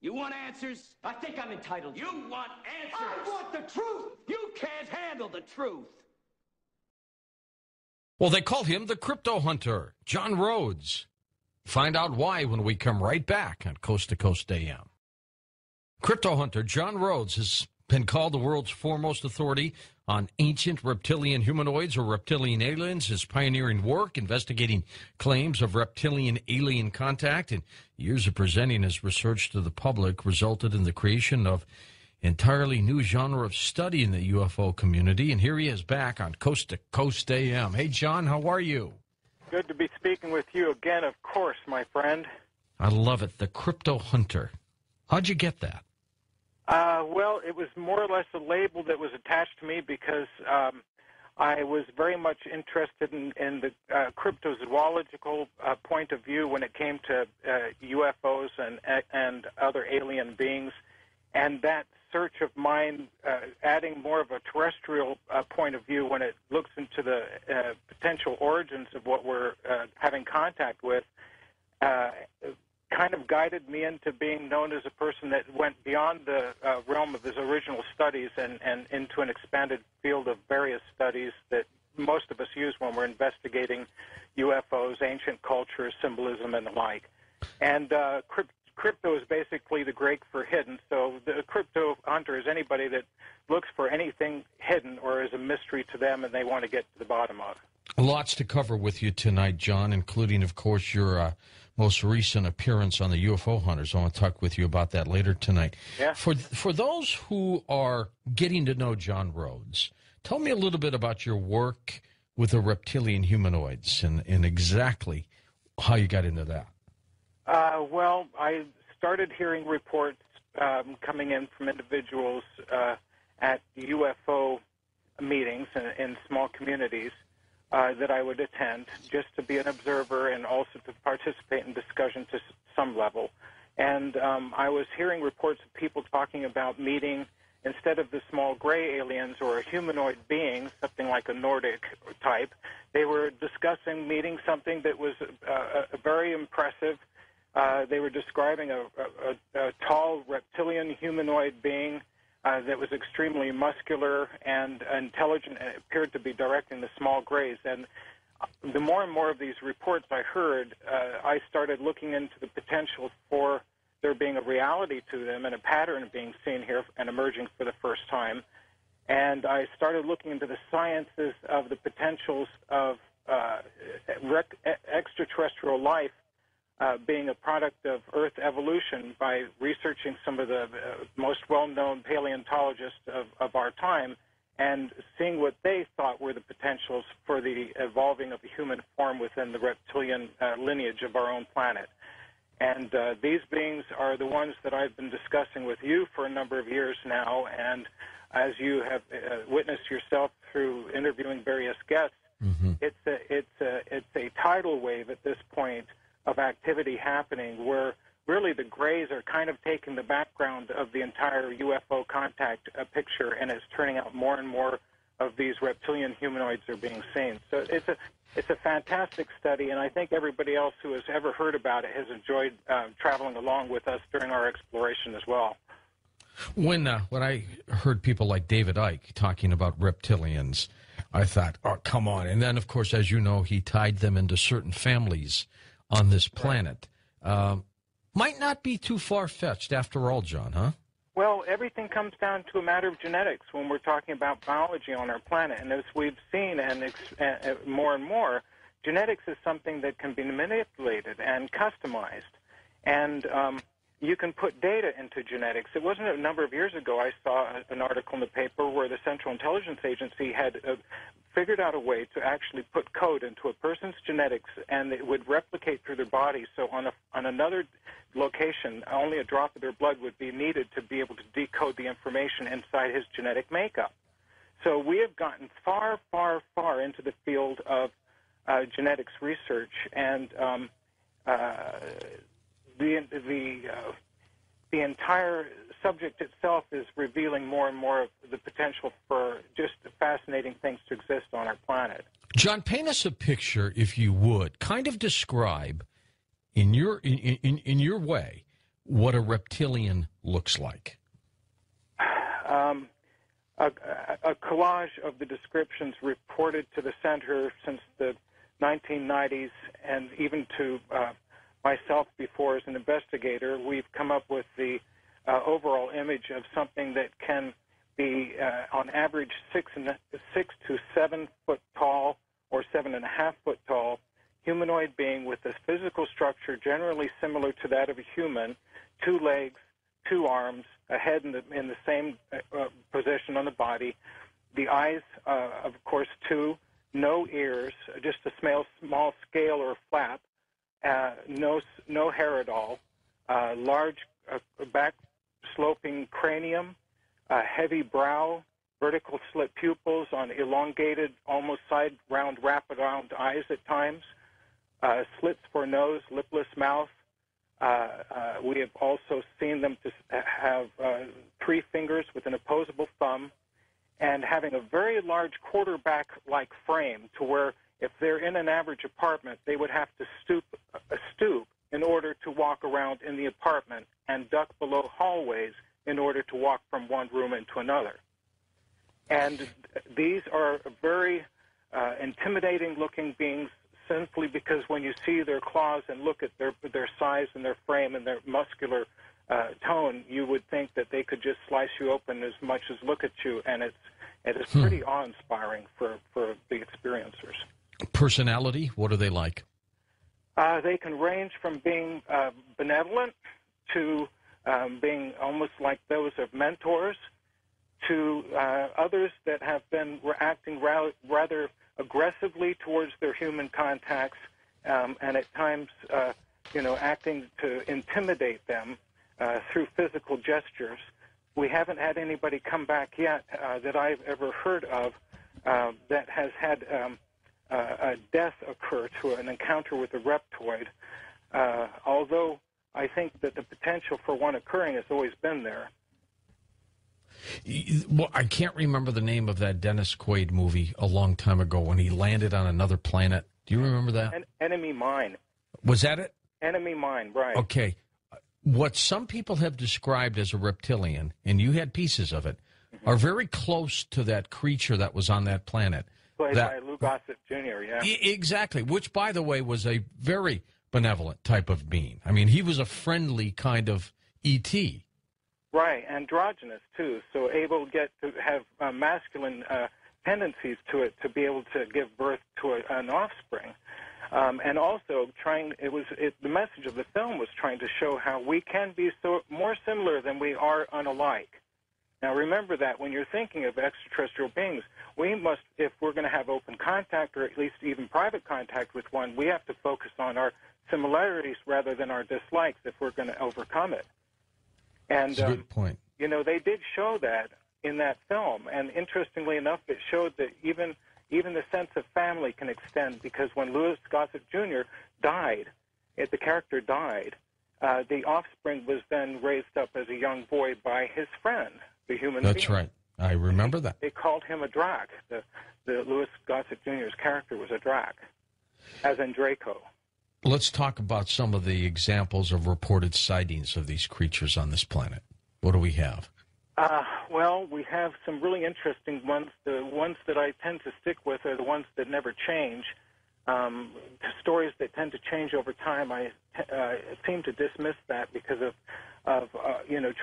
You want answers? I think I'm entitled. You want answers? I want the truth! You can't handle the truth. Well, they call him the crypto hunter, John Rhodes. Find out why when we come right back on Coast to Coast AM. Crypto hunter John Rhodes has been called the world's foremost authority on ancient reptilian humanoids or reptilian aliens. His pioneering work investigating claims of reptilian alien contact and years of presenting his research to the public resulted in the creation of entirely new genre of study in the UFO community. And here he is back on Coast to Coast AM. Hey, John, how are you? Good to be speaking with you again, of course, my friend. I love it. The crypto hunter. How'd you get that? Well, it was more or less a label that was attached to me because I was very much interested in the cryptozoological point of view when it came to UFOs and other alien beings. And that search of mine, adding more of a terrestrial point of view when it looks into the potential origins of what we're having contact with, kind of guided me into being known as a person that went beyond the realm of his original studies and into an expanded field of various studies that most of us use when we're investigating UFOs, ancient cultures, symbolism, and the like. And crypto is basically the Greek for hidden, so the crypto hunter is anybody that looks for anything hidden or is a mystery to them and they want to get to the bottom of. Lots to cover with you tonight, John, including, of course, your most recent appearance on the UFO Hunters. I want to talk with you about that later tonight. Yeah. For those who are getting to know John Rhodes, tell me a little bit about your work with the reptilian humanoids and exactly how you got into that. Well, I started hearing reports coming in from individuals at UFO meetings in small communities that I would attend just to be an observer and also to participate in discussion to some level. And I was hearing reports of people talking about meeting, instead of the small gray aliens or humanoid beings, something like a Nordic type, they were discussing meeting something that was very impressive. They were describing a tall reptilian humanoid being that was extremely muscular and intelligent and appeared to be directing the small grays. And the more and more of these reports I heard, I started looking into the potential for there being a reality to them and a pattern being seen here and emerging for the first time. And I started looking into the sciences of the potentials of extraterrestrial life being a product of Earth evolution by researching some of the most well-known paleontologists of our time and seeing what they thought were the potentials for the evolving of the human form within the reptilian lineage of our own planet. And these beings are the ones that I've been discussing with you for a number of years now, and as you have witnessed yourself through interviewing various guests, it's a tidal wave at this point of activity happening where really the grays are kind of taking the background of the entire UFO contact picture, and it's turning out more and more of these reptilian humanoids are being seen. So it's a fantastic study, and I think everybody else who has ever heard about it has enjoyed traveling along with us during our exploration as well. When I heard people like David Icke talking about reptilians, I thought, oh, come on. And then, of course, as you know, he tied them into certain families on this planet. Might not be too far-fetched after all, John, huh? Well, everything comes down to a matter of genetics when we're talking about biology on our planet. And as we've seen and more and more, genetics is something that can be manipulated and customized. And you can put data into genetics. It wasn't a number of years ago I saw an article in the paper where the Central Intelligence Agency had figured out a way to actually put code into a person's genetics, and it would replicate through their body. So on another location, only a drop of their blood would be needed to be able to decode the information inside his genetic makeup. So we have gotten far, far, far into the field of genetics research, and the entire subject itself is revealing more and more of the potential for just fascinating things to exist on our planet. John, paint us a picture, if you would. Kind of describe, in your way, what a reptilian looks like? A collage of the descriptions reported to the center since the 1990s, and even to myself before as an investigator, we've come up with the overall image of something that can be on average 6 to 7 foot tall or 7.5 foot tall, humanoid being with a physical structure generally similar to that of a human, 2 legs, 2 arms, a head in the same position on the body, the eyes, of course, 2, no ears, just a small scale or flap, no hair at all, large back-sloping cranium, heavy brow, vertical slit pupils on elongated, almost side-round, wrap-around eyes at times, slits for nose, lipless mouth. We have also seen them to have 3 fingers with an opposable thumb, and having a very large quarterback-like frame to where if they're in an average apartment, they would have to stoop in order to walk around in the apartment and duck below hallways in order to walk from one room into another. And these are very intimidating-looking beings, simply because when you see their claws and look at their size and their frame and their muscular tone, you would think that they could just slice you open as much as look at you, and it is pretty awe-inspiring for the experiencers. Personality, what are they like? They can range from being benevolent to being almost like those of mentors to others that have been acting rather aggressively towards their human contacts, and at times, acting to intimidate them through physical gestures. We haven't had anybody come back yet that I've ever heard of that has had a death occur to an encounter with a reptoid, although I think that the potential for one occurring has always been there. Well, I can't remember the name of that Dennis Quaid movie a long time ago when he landed on another planet. Do you remember that? Enemy Mine. Was that it? Enemy Mine, right. Okay. What some people have described as a reptilian, and you had pieces of it, are very close to that creature that was on that planet. Played by Lou Gossett Jr., yeah. Exactly, which, by the way, was a very benevolent type of being. I mean, he was a friendly kind of E.T., right, androgynous, too, so able to get to have masculine tendencies to it to be able to give birth to an offspring. And also the message of the film was trying to show how we can be so more similar than we are unalike. Now, remember that when you're thinking of extraterrestrial beings, we must, if we're going to have open contact or at least even private contact with one, we have to focus on our similarities rather than our dislikes if we're going to overcome it. And that's a good point. They did show that in that film, and interestingly enough, it showed that even the sense of family can extend, because when Louis Gossett Jr. died, the character died, the offspring was then raised up as a young boy by his friend, the human being. That's right. I remember that. They called him a Drac. The Louis Gossett Jr.'s character was a Drac, as in Draco. Let's talk about some of the examples of reported sightings of these creatures on this planet. What do we have? Well, we have some really interesting ones. The ones that I tend to stick with are the ones that never change. Stories that tend to change over time, I seem to dismiss that because of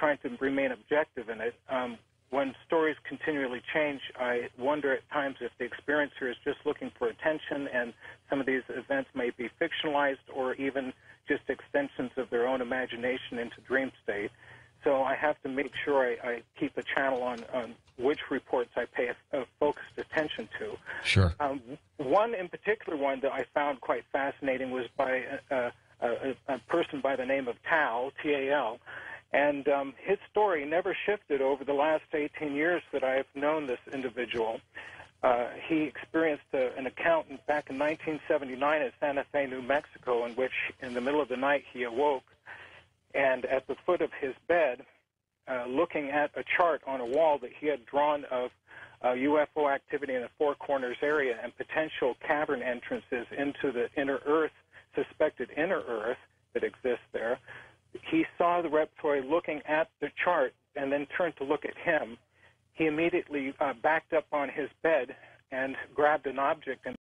trying to remain objective in it. When stories continually change, I wonder at times if the experiencer is just looking for attention, and some of these events may be fictionalized or even just extensions of their own imagination into dream state. So I have to make sure I keep a channel on which reports I pay a focused attention to. Sure. One in particular, one that I found quite fascinating, was by a person by the name of Tal, T-A-L, and his story never shifted over the last 18 years that I have known this individual. He experienced an account back in 1979 in Santa Fe, New Mexico, in which in the middle of the night he awoke, and at the foot of his bed, looking at a chart on a wall that he had drawn of UFO activity in the Four Corners area and potential cavern entrances into the inner Earth, suspected inner Earth that exists there, he saw the reptoid looking at the chart and then turned to look at him. He immediately backed up on his bed and grabbed an object and